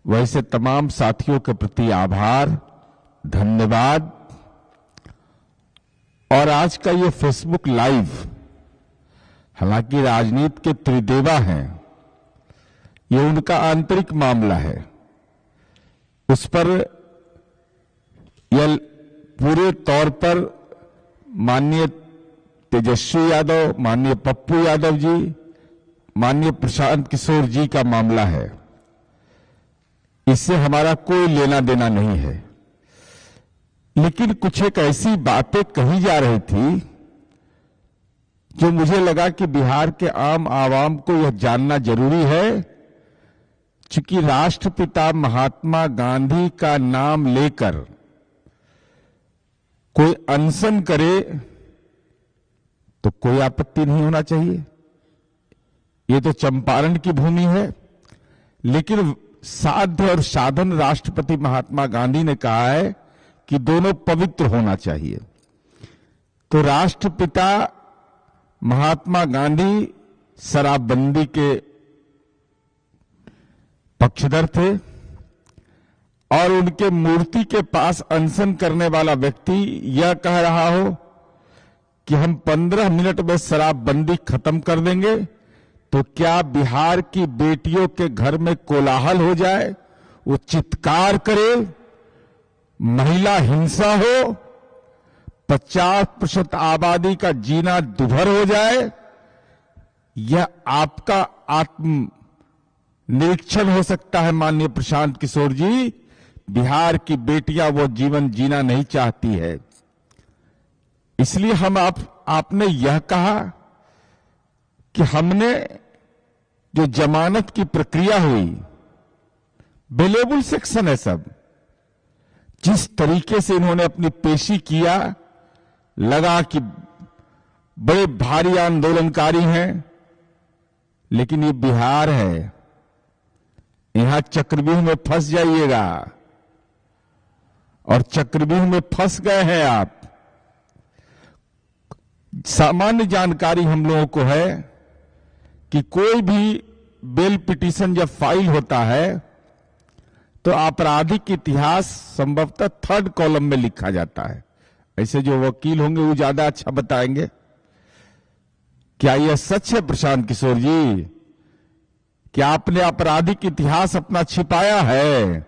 वैसे तमाम साथियों के प्रति आभार, धन्यवाद। और आज का ये फेसबुक लाइव, हालांकि राजनीति के त्रिदेवा हैं, ये उनका आंतरिक मामला है, उस पर यह पूरे तौर पर माननीय तेजस्वी यादव, माननीय पप्पू यादव जी, माननीय प्रशांत किशोर जी का मामला है। इससे हमारा कोई लेना देना नहीं है। लेकिन कुछ एक ऐसी बातें कही जा रही थी जो मुझे लगा कि बिहार के आम आवाम को यह जानना जरूरी है, क्योंकि राष्ट्रपिता महात्मा गांधी का नाम लेकर कोई अनशन करे तो कोई आपत्ति नहीं होना चाहिए। ये तो चंपारण की भूमि है, लेकिन साध्य और साधन राष्ट्रपति महात्मा गांधी ने कहा है कि दोनों पवित्र होना चाहिए। तो राष्ट्रपिता महात्मा गांधी शराबबंदी के पक्षधर थे और उनके मूर्ति के पास अनशन करने वाला व्यक्ति यह कह रहा हो कि हम 15 मिनट में शराबबंदी खत्म कर देंगे, तो क्या बिहार की बेटियों के घर में कोलाहल हो जाए, वो चित्कार करे, महिला हिंसा हो, 50% आबादी का जीना दुभर हो जाए? यह आपका आत्म निरीक्षण हो सकता है माननीय प्रशांत किशोर जी। बिहार की बेटियां वो जीवन जीना नहीं चाहती है। इसलिए आपने यह कहा कि हमने जो जमानत की प्रक्रिया हुई, बेलेबल सेक्शन है सब, जिस तरीके से इन्होंने अपनी पेशी किया, लगा कि बड़े भारी आंदोलनकारी हैं। लेकिन ये बिहार है, यहां चक्रव्यूह में फंस जाइएगा, और चक्रव्यूह में फंस गए हैं आप। सामान्य जानकारी हम लोगों को है कि कोई भी बेल पिटीशन जब फाइल होता है तो आपराधिक इतिहास संभवतः 3rd कॉलम में लिखा जाता है। ऐसे जो वकील होंगे वो ज्यादा अच्छा बताएंगे। क्या यह सच है प्रशांत किशोर जी कि आपने आपराधिक इतिहास अपना छिपाया है?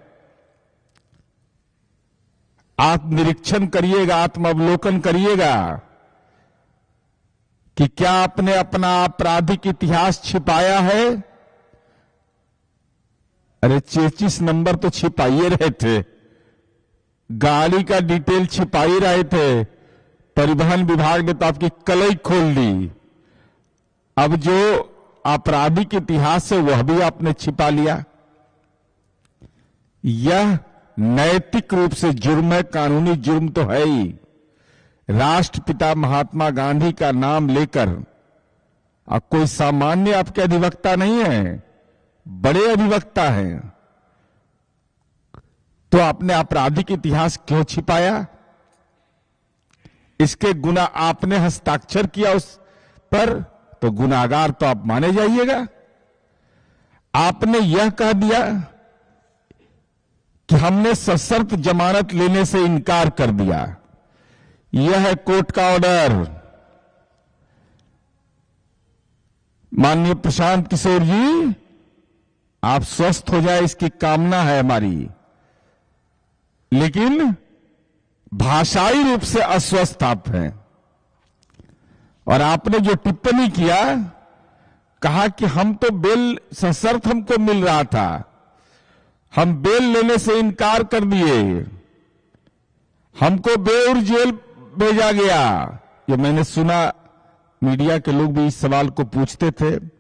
आत्मनिरीक्षण करिएगा, आत्मावलोकन करिएगा कि क्या आपने अपना आपराधिक इतिहास छिपाया है? अरे 33 नंबर तो छिपाइए रहे थे, गाड़ी का डिटेल छिपाई रहे थे, परिवहन विभाग ने तो आपकी कलई खोल दी। अब जो आपराधिक इतिहास है वह भी आपने छिपा लिया। यह नैतिक रूप से जुर्म है, कानूनी जुर्म तो है ही। राष्ट्रपिता महात्मा गांधी का नाम लेकर, अब कोई सामान्य आपके अधिवक्ता नहीं है, बड़े अधिवक्ता हैं, तो आपने आपराधिक इतिहास क्यों छिपाया? इसके गुना आपने हस्ताक्षर किया उस पर, तो गुनाहगार तो आप माने जाइएगा। आपने यह कह दिया कि हमने सशर्त जमानत लेने से इनकार कर दिया। यह है कोर्ट का ऑर्डर। माननीय प्रशांत किशोर जी, आप स्वस्थ हो जाए इसकी कामना है हमारी, लेकिन भाषाई रूप से अस्वस्थ आप हैं। और आपने जो टिप्पणी किया, कहा कि हम तो बेल सशर्त हमको मिल रहा था, हम बेल लेने से इनकार कर दिए, हमको बेउर जेल भेजा गया। ये मैंने सुना, मीडिया के लोग भी इस सवाल को पूछते थे।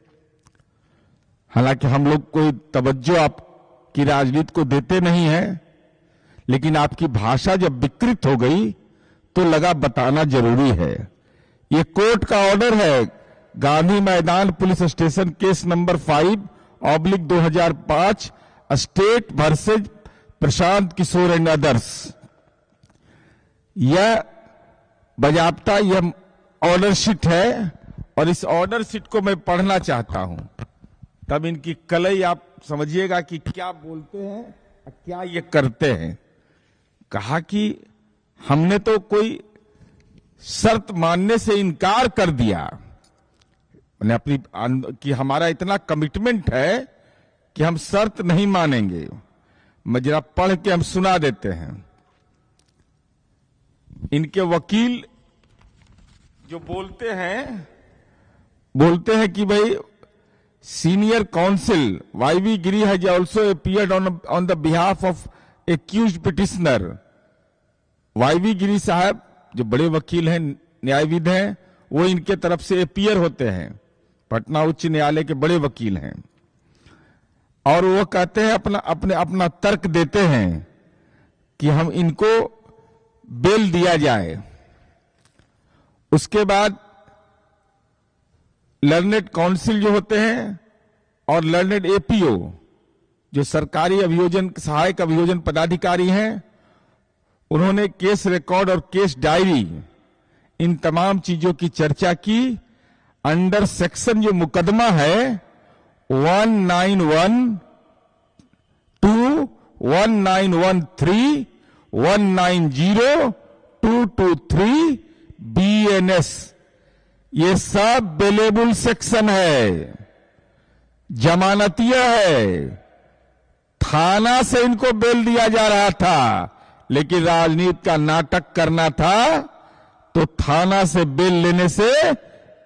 हालांकि हम लोग कोई तवज्जो आपकी राजनीति को देते नहीं है, लेकिन आपकी भाषा जब विकृत हो गई तो लगा बताना जरूरी है। ये कोर्ट का ऑर्डर है, Gandhi Maidan police station case number 5/2005 state versus Prashant Kishor and others. यह बाजाप्ता यह ऑर्डर शीट है, और इस ऑर्डर शीट को मैं पढ़ना चाहता हूं, तब इनकी कलई आप समझिएगा कि क्या बोलते हैं और क्या ये करते हैं। कहा कि हमने तो कोई शर्त मानने से इनकार कर दिया, मैंने अपनी कि हमारा इतना कमिटमेंट है कि हम शर्त नहीं मानेंगे। मैं जरा पढ़ के हम सुना देते हैं। इनके वकील जो बोलते हैं कि भाई senior counsel YV Giri has also appeared on the behalf of accused petitioner. YV Giri साहब जो बड़े वकील हैं, न्यायविद हैं, वो इनके तरफ से अपीयर होते हैं, पटना उच्च न्यायालय के बड़े वकील हैं। और वो कहते हैं अपना तर्क देते हैं कि हम इनको बेल दिया जाए। उसके बाद लर्नेड काउंसिल जो होते हैं और लर्नेड एपीओ जो सरकारी अभियोजन सहायक अभियोजन पदाधिकारी हैं, उन्होंने केस रिकॉर्ड और केस डायरी इन तमाम चीजों की चर्चा की। अंडर सेक्शन जो मुकदमा है 1912, 1913, 190223 BNS, ये सब बेलेबल सेक्शन है, जमानतिया है। थाना से इनको बेल दिया जा रहा था, लेकिन राजनीति का नाटक करना था तो थाना से बेल लेने से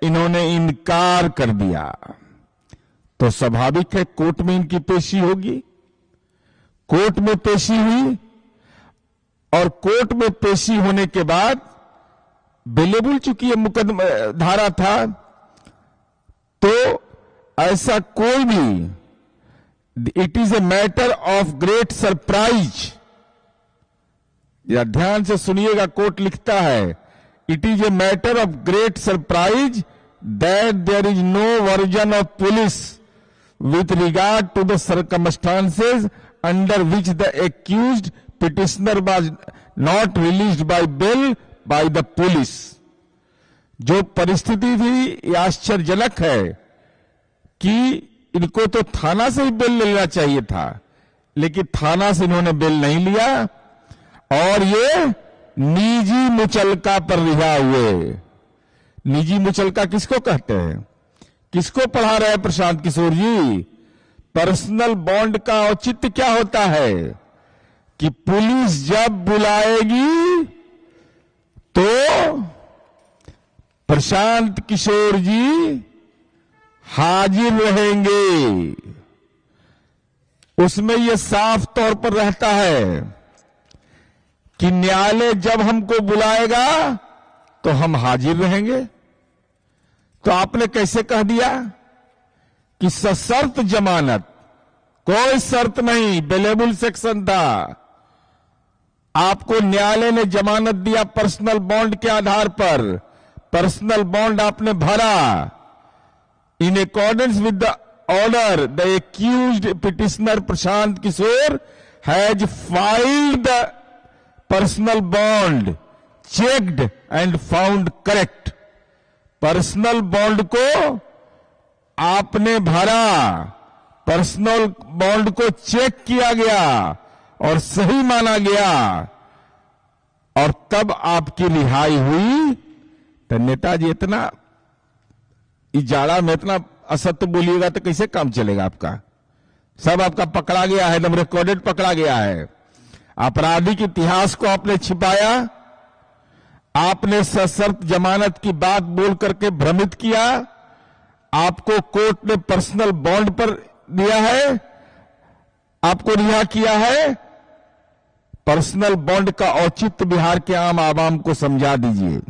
इन्होंने इनकार कर दिया। तो स्वाभाविक है कोर्ट में इनकी पेशी होगी। कोर्ट में पेशी हुई और कोर्ट में पेशी होने के बाद बेलेबल चूंकि ये मुकदमा धारा था, तो ऐसा कोई भी, it is a matter of great surprise, या ध्यान से सुनिएगा, कोर्ट लिखता है it is a matter of great surprise that there is no version of police with regard to the circumstances under which the accused petitioner was not released by bail by the police. जो परिस्थिति थी ये आश्चर्यजनक है कि इनको तो थाना से ही बेल लेना चाहिए था, लेकिन थाना से इन्होंने बेल नहीं लिया और ये निजी मुचलका पर रिहा हुए। निजी मुचलका किसको कहते हैं? किसको पढ़ा रहे हैं प्रशांत किशोर जी? पर्सनल बॉन्ड का औचित्य क्या होता है कि पुलिस जब बुलाएगी तो प्रशांत किशोर जी हाजिर रहेंगे। उसमें यह साफ तौर पर रहता है कि न्यायालय जब हमको बुलाएगा तो हम हाजिर रहेंगे। तो आपने कैसे कह दिया कि सशर्त जमानत, कोई शर्त नहीं, बेलेबल सेक्शन था। आपको न्यायालय ने जमानत दिया पर्सनल बॉन्ड के आधार पर, पर्सनल बॉन्ड आपने भरा। In accordance with the order the accused petitioner Prashant Kishor has filed the personal bond, checked and found correct. Personal bond को आपने भरा, पर्सनल बॉन्ड को चेक किया गया और सही माना गया और तब आपकी रिहाई हुई। तो नेताजी इतना इस जाड़ा में इतना असत्य बोलिएगा तो कैसे काम चलेगा आपका? सब आपका पकड़ा गया है, एकदम रिकॉर्डेड पकड़ा गया है। आपराधिक इतिहास को आपने छिपाया, आपने सशर्त जमानत की बात बोल करके भ्रमित किया, आपको कोर्ट ने पर्सनल बॉन्ड पर दिया है, आपको रिहा किया है। पर्सनल बॉन्ड का औचित्य बिहार के आम आवाम को समझा दीजिए।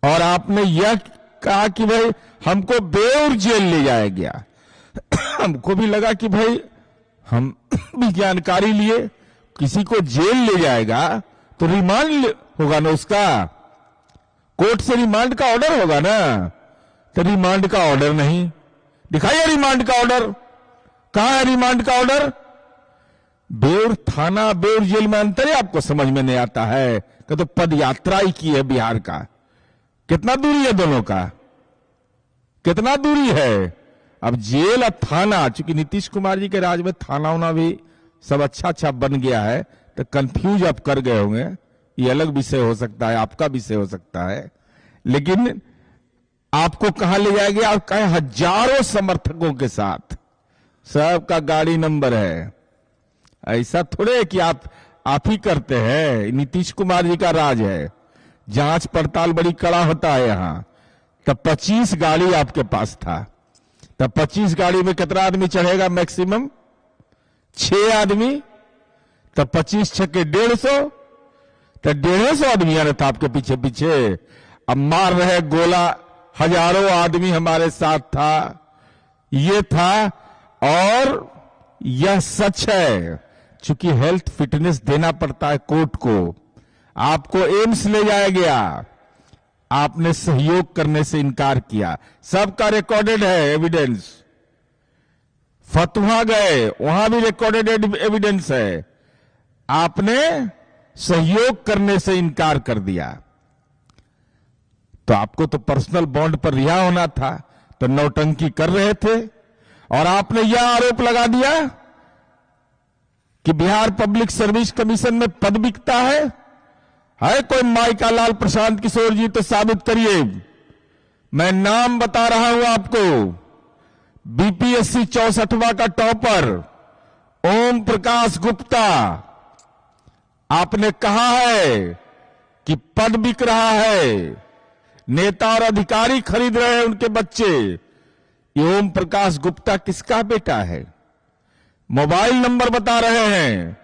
और आपने यह कहा कि भाई हमको बेउर जेल ले जाया गया। हमको भी लगा कि भाई हम भी जानकारी लिए, किसी को जेल ले जाएगा तो रिमांड होगा ना, उसका कोर्ट से रिमांड का ऑर्डर होगा ना। तो रिमांड का ऑर्डर नहीं दिखाइए, रिमांड का ऑर्डर कहां है? रिमांड का ऑर्डर बेउर थाना बेउर जेल में अंतर है, आपको समझ में नहीं आता है कि तो पद यात्रा ही की है बिहार का। कितना दूरी है दोनों का, कितना दूरी है? अब जेल और थाना, चूंकि नीतीश कुमार जी के राज में थाना उना भी सब अच्छा अच्छा बन गया है, तो कंफ्यूज आप कर गए होंगे। ये अलग विषय हो सकता है, आपका विषय हो सकता है, लेकिन आपको कहां ले जाएंगे? आप कहें हजारों समर्थकों के साथ, सबका गाड़ी नंबर है। ऐसा थोड़े है कि आप ही करते हैं, नीतीश कुमार जी का राज है, जांच पड़ताल बड़ी कड़ा होता है यहां। तब 25 गाड़ी आपके पास था, तब 25 गाड़ी में कितना आदमी चढ़ेगा? मैक्सिमम 6 आदमी। तब 25 छक्के 150, तो 150 आदमी आने था आपके पीछे पीछे। अब मार रहे गोला, हजारों आदमी हमारे साथ था, ये था। और यह सच है, चूंकि हेल्थ फिटनेस देना पड़ता है कोर्ट को। आपको एम्स ले जाया गया, आपने सहयोग करने से इनकार किया, सबका रिकॉर्डेड है एविडेंस। फतवा गए, वहां भी रिकॉर्डेड एविडेंस है, आपने सहयोग करने से इनकार कर दिया। तो आपको तो पर्सनल बॉन्ड पर रिहा होना था, तो नौटंकी कर रहे थे। और आपने यह आरोप लगा दिया कि बिहार पब्लिक सर्विस कमीशन में पद बिकता है कोई माइका लाल प्रशांत किशोर जी? तो साबित करिए। मैं नाम बता रहा हूं आपको, बीपीएससी 64वां का टॉपर ओम प्रकाश गुप्ता, आपने कहा है कि पद बिक रहा है, नेता और अधिकारी खरीद रहे हैं उनके बच्चे। ये ओम प्रकाश गुप्ता किसका बेटा है? मोबाइल नंबर बता रहे हैं,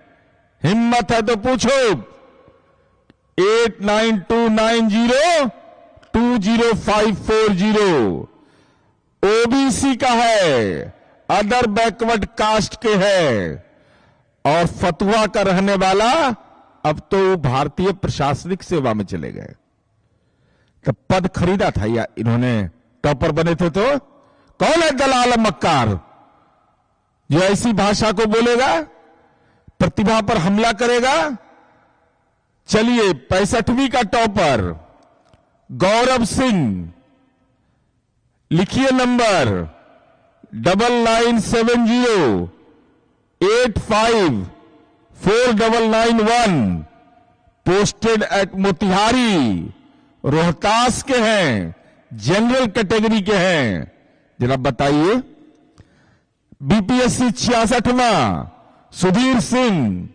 हिम्मत है तो पूछो। 8929020540। ओबीसी का है, अदर बैकवर्ड कास्ट के है, और फतवा का रहने वाला अब तो भारतीय प्रशासनिक सेवा में चले गए। तो पद खरीदा था या इन्होंने टॉपर बने थे? तो कौन है दलाल मक्कार जो ऐसी भाषा को बोलेगा, प्रतिभा पर हमला करेगा? चलिए, 65वीं का टॉपर गौरव सिंह, लिखिए number 9970854991, posted at Motihari, Rohtas के हैं, जनरल कैटेगरी के हैं। जरा बताइए। बीपीएससी 66वां सुधीर सिंह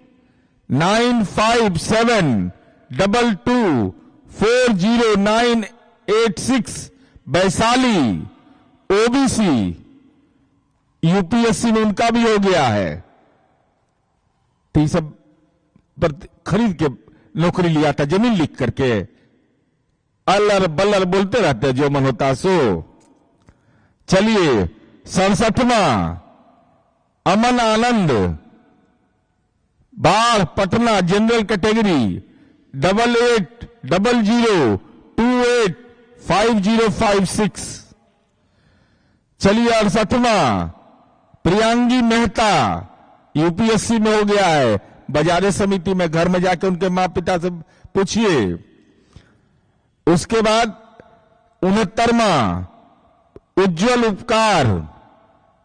9572240986 वैशाली, ओबीसी, यूपीएससी में उनका भी हो गया है। तो ये सब खरीद के नौकरी लिया था, जमीन लिख करके अल्लर बल्लर बोलते रहते जो मन होता सो। चलिए, 67वां अमन आनंद, बाढ़ पटना, जनरल कैटेगरी 8800285056। चलिए, 68वां प्रियांगी मेहता, यूपीएससी में हो गया है, बाजारे समिति में। घर में जाके उनके मां पिता से पूछिए। उसके बाद 69वां उज्जवल उपकार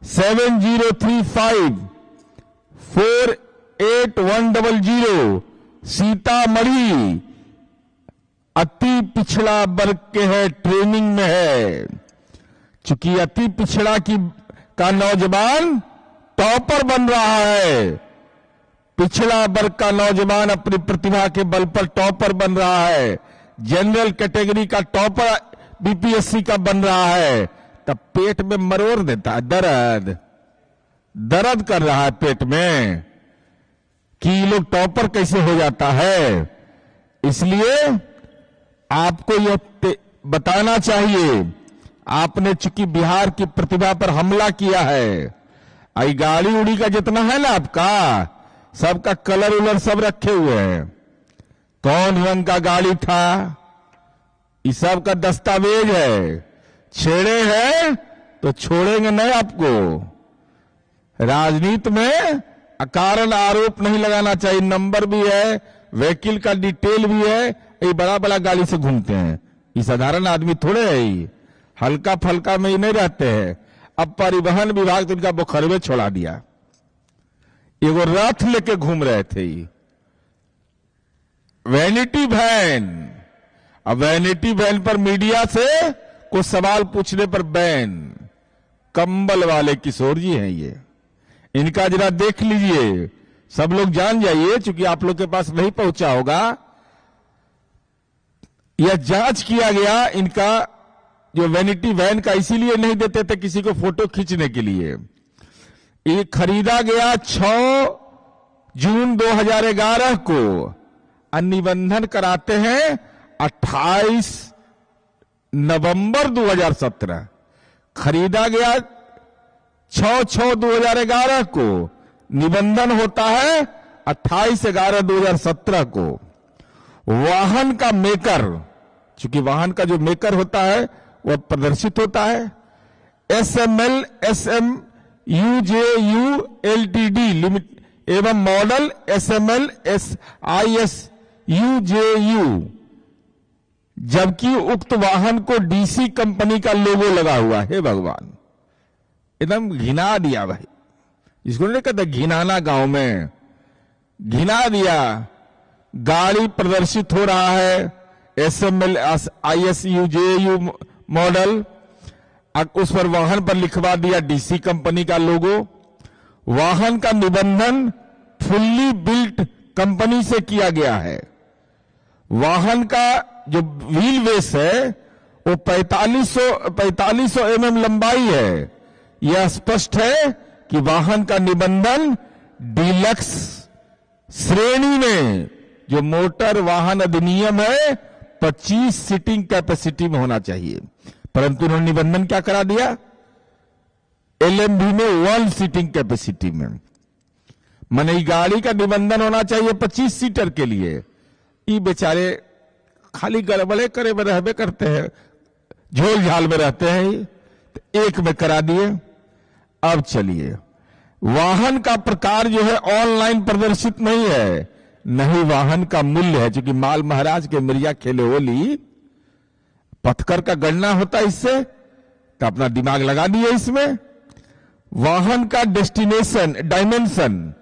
7035481100 सीतामढ़ी, अति पिछड़ा वर्ग के है, ट्रेनिंग में है। चूंकि अति पिछड़ा का नौजवान टॉपर बन रहा है, पिछड़ा वर्ग का नौजवान अपनी प्रतिभा के बल पर टॉपर बन रहा है, जनरल कैटेगरी का टॉपर बीपीएससी का बन रहा है, तब पेट में मरोड़ देता है, दर्द कर रहा है पेट में कि ये लोग टॉपर कैसे हो जाता है। इसलिए आपको यह बताना चाहिए, आपने चूंकि बिहार की प्रतिभा पर हमला किया है। आई गाड़ी उड़ी का जितना है ना आपका, सबका कलर उलर सब रखे हुए हैं, कौन रंग का गाड़ी था, इस सब का दस्तावेज है। छेड़े हैं तो छोड़ेंगे नहीं आपको। राजनीति में अकारण आरोप नहीं लगाना चाहिए। नंबर भी है, व्हीकल का डिटेल भी है। ये बड़ा बड़ा गाड़ी से घूमते हैं, ये साधारण आदमी थोड़े है, हल्का फल्का में ही नहीं रहते हैं। अब परिवहन विभाग तो इनका बुखरवे छोड़ा दिया। एगो रथ लेके घूम रहे थे, वैनिटी वैन। अब वैनिटी वैन पर मीडिया से कुछ सवाल पूछने पर बैन। कंबल वाले किशोर जी हैं ये, इनका जरा देख लीजिए, सब लोग जान जाइए, क्योंकि आप लोग के पास नहीं पहुंचा होगा। यह जांच किया गया इनका जो वैनिटी वैन का, इसीलिए नहीं देते थे किसी को फोटो खींचने के लिए। ये खरीदा गया 6 जून 2011 को, निबंधन कराते हैं 28 नवंबर 2017। खरीदा गया 6/6/2011 को, निबंधन होता है 28/11/2017 को। वाहन का मेकर, चूंकि वाहन का जो मेकर होता है वह प्रदर्शित होता है, SML SMUJU LTD लिमिट एवं मॉडल SML ISUJU, जबकि उक्त वाहन को DC कंपनी का लोगो लगा हुआ है। भगवान, एकदम घिना दिया भाई, इसको नहीं कहते घिनाना, गांव में घिना दिया। गाड़ी प्रदर्शित हो रहा है SML ISUJU मॉडल, उस पर वाहन पर लिखवा दिया DC कंपनी का लोगो। वाहन का निबंधन फुल्ली बिल्ट कंपनी से किया गया है। वाहन का जो व्हील बेस है वो 4500 mm लंबाई है। यह स्पष्ट है कि वाहन का निबंधन डीलक्स श्रेणी में, जो मोटर वाहन अधिनियम है, 25 सीटिंग कैपेसिटी में होना चाहिए, परंतु उन्होंने निबंधन क्या करा दिया, LMV में 1 सीटिंग कैपेसिटी में। माने गाड़ी का निबंधन होना चाहिए 25 सीटर के लिए। ये बेचारे खाली गड़बड़े करे में रहबे करते हैं, झोल झाल में रहते हैं, तो एक में करा दिए। अब चलिए, वाहन का प्रकार जो है ऑनलाइन प्रदर्शित नहीं है, नहीं वाहन का मूल्य है, क्योंकि माल महाराज के मिर्जा खेले होली, पथकर का गणना होता है इससे, तो अपना दिमाग लगा दिए इसमें। वाहन का डेस्टिनेशन डायमेंशन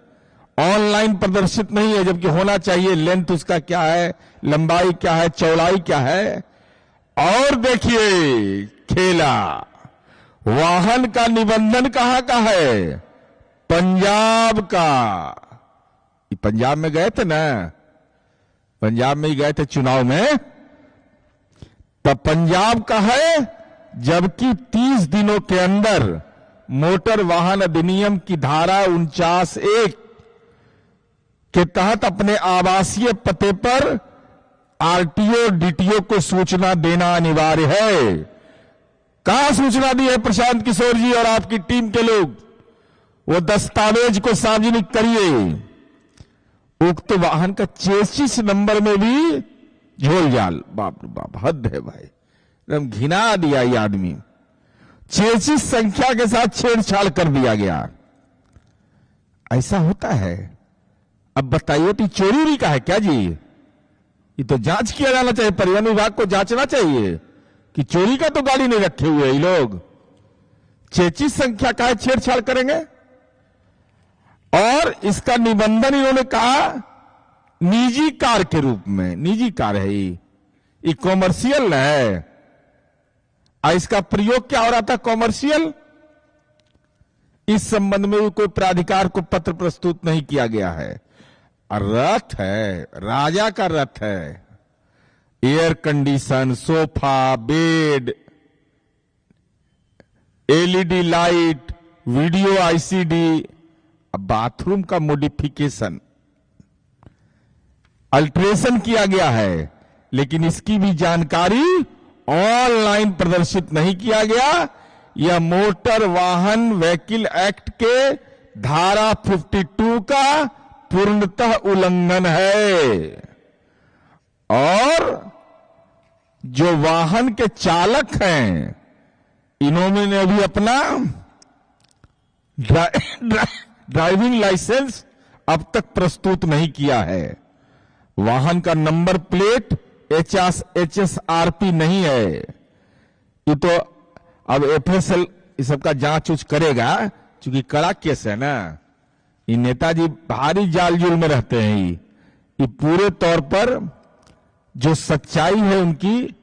ऑनलाइन प्रदर्शित नहीं है, जबकि होना चाहिए। लेंथ उसका क्या है, लंबाई क्या है, चौड़ाई क्या है। और देखिए खेला, वाहन का निबंधन कहां का है, पंजाब का। पंजाब में गए थे ना, पंजाब में ही गए थे चुनाव में, तब पंजाब का है, जबकि 30 दिनों के अंदर मोटर वाहन अधिनियम की धारा 49(1) के तहत अपने आवासीय पते पर RTO DTO को सूचना देना अनिवार्य है। कहां सूचना दी है प्रशांत किशोर जी और आपकी टीम के लोग, वो दस्तावेज को सार्वजनिक करिए। उक्त वाहन का चेसिस नंबर में भी झोल झाल, बाप रे बाप, हद है भाई, एकदम घिना दिया ये आदमी। चेसिस संख्या के साथ छेड़छाड़ कर दिया गया। ऐसा होता है। अब बताइए, तो चोरी का है क्या जी? ये तो जांच किया जाना चाहिए, परिवहन विभाग को जांचना चाहिए कि चोरी का तो गाड़ी नहीं रखे हुए ये लोग, चेसिस संख्या का है, छेड़छाड़ करेंगे। और इसका निबंधन इन्होंने कहा निजी कार के रूप में, निजी कार है ये कॉमर्शियल है। और इसका प्रयोग क्या हो रहा था, कॉमर्शियल। इस संबंध में कोई प्राधिकार को पत्र प्रस्तुत नहीं किया गया है। और रथ है, राजा का रथ है, air condition, sofa, bed, LED light, video ICD, bathroom का मॉडिफिकेशन, अल्ट्रेशन किया गया है, लेकिन इसकी भी जानकारी ऑनलाइन प्रदर्शित नहीं किया गया। यह मोटर वाहन व्हीकल एक्ट के धारा 52 का पूर्णतः उल्लंघन है। और जो वाहन के चालक हैं, इन्होंने अभी अपना ड्राइविंग लाइसेंस अब तक प्रस्तुत नहीं किया है। वाहन का नंबर प्लेट HSRP नहीं है, ये तो अब FSL इस सबका जांच उच करेगा, क्योंकि कड़ा केस है ना। ये नेताजी भारी जाल जुल में रहते हैं। ये पूरे तौर पर जो सच्चाई है उनकी,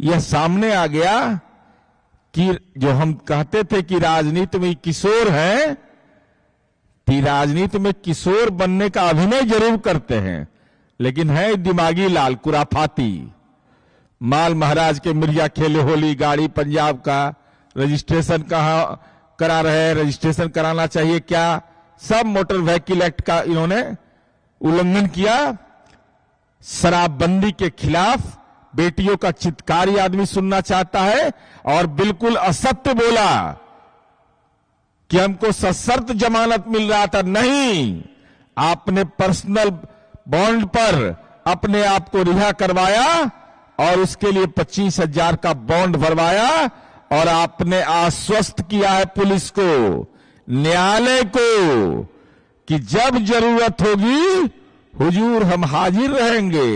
यह सामने आ गया कि जो हम कहते थे कि राजनीति में किशोर हैं, कि राजनीति में किशोर बनने का अभिनय जरूर करते हैं, लेकिन है दिमागी लाल, कुराफाती माल। महाराज के मिर्जा खेले होली, गाड़ी पंजाब का, रजिस्ट्रेशन कहां करा रहे, रजिस्ट्रेशन कराना चाहिए क्या, सब मोटर व्हीकल एक्ट का इन्होंने उल्लंघन किया। शराबबंदी के खिलाफ बेटियों का चित्कार ये आदमी सुनना चाहता है, और बिल्कुल असत्य बोला कि हमको सशर्त जमानत मिल रहा था। नहीं, आपने पर्सनल बॉन्ड पर अपने आप को रिहा करवाया और उसके लिए 25,000 का बॉन्ड भरवाया, और आपने आश्वस्त किया है पुलिस को, न्यायालय को, कि जब जरूरत होगी हुजूर हम हाजिर रहेंगे।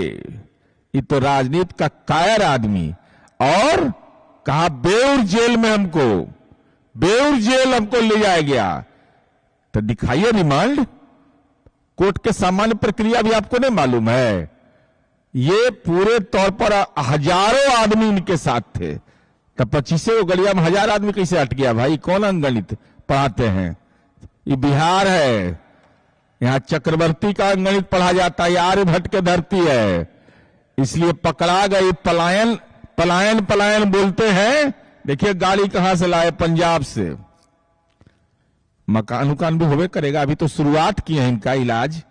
ये तो राजनीति का कायर आदमी, और कहा बेउर जेल में हमको, बेउर जेल हमको ले जाया गया। तो दिखाइए रिमांड। कोर्ट के सामान्य प्रक्रिया भी आपको नहीं मालूम है। ये पूरे तौर पर हजारों आदमी इनके साथ थे। तो 25 गलिया में 1000 आदमी कैसे हट गया भाई? कौन अंगणित पढ़ाते हैं? ये बिहार है, यहां चक्रवर्ती का अंगणित पढ़ा जाता है, आर्यभट्ट के धरती है। इसलिए पकड़ा गई, पलायन पलायन पलायन बोलते हैं। देखिए गाड़ी कहां से लाए, पंजाब से। मकान उकान भी होवे करेगा, अभी तो शुरुआत की है इनका इलाज,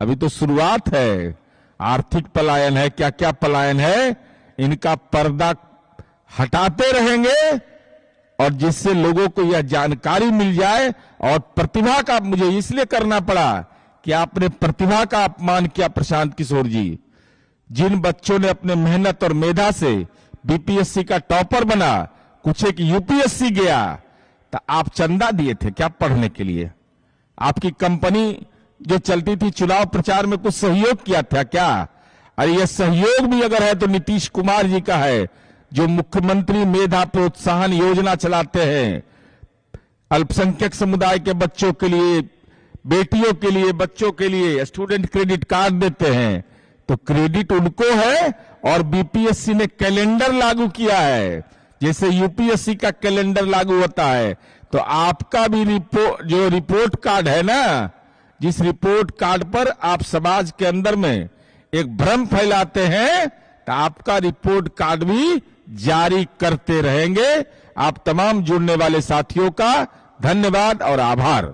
अभी तो शुरुआत है। आर्थिक पलायन है, क्या क्या पलायन है, इनका पर्दा हटाते रहेंगे, और जिससे लोगों को यह जानकारी मिल जाए। और प्रतिभा का मुझे इसलिए करना पड़ा कि आपने प्रतिभा का अपमान किया प्रशांत किशोर जी। जिन बच्चों ने अपने मेहनत और मेधा से बीपीएससी का टॉपर बना, कुछ एक यूपीएससी गया, तो आप चंदा दिए थे क्या पढ़ने के लिए? आपकी कंपनी जो चलती थी चुनाव प्रचार में कुछ सहयोग किया था क्या? अरे यह सहयोग भी अगर है तो नीतीश कुमार जी का है, जो मुख्यमंत्री मेधा प्रोत्साहन योजना चलाते हैं। अल्पसंख्यक समुदाय के बच्चों के लिए, बेटियों के लिए, बच्चों के लिए स्टूडेंट क्रेडिट कार्ड देते हैं। तो क्रेडिट उनको है, और बीपीएससी ने कैलेंडर लागू किया है, जैसे यूपीएससी का कैलेंडर लागू होता है। तो आपका भी जो रिपोर्ट कार्ड है ना, जिस रिपोर्ट कार्ड पर आप समाज के अंदर में एक भ्रम फैलाते हैं, तो आपका रिपोर्ट कार्ड भी जारी करते रहेंगे। आप तमाम जुड़ने वाले साथियों का धन्यवाद और आभार।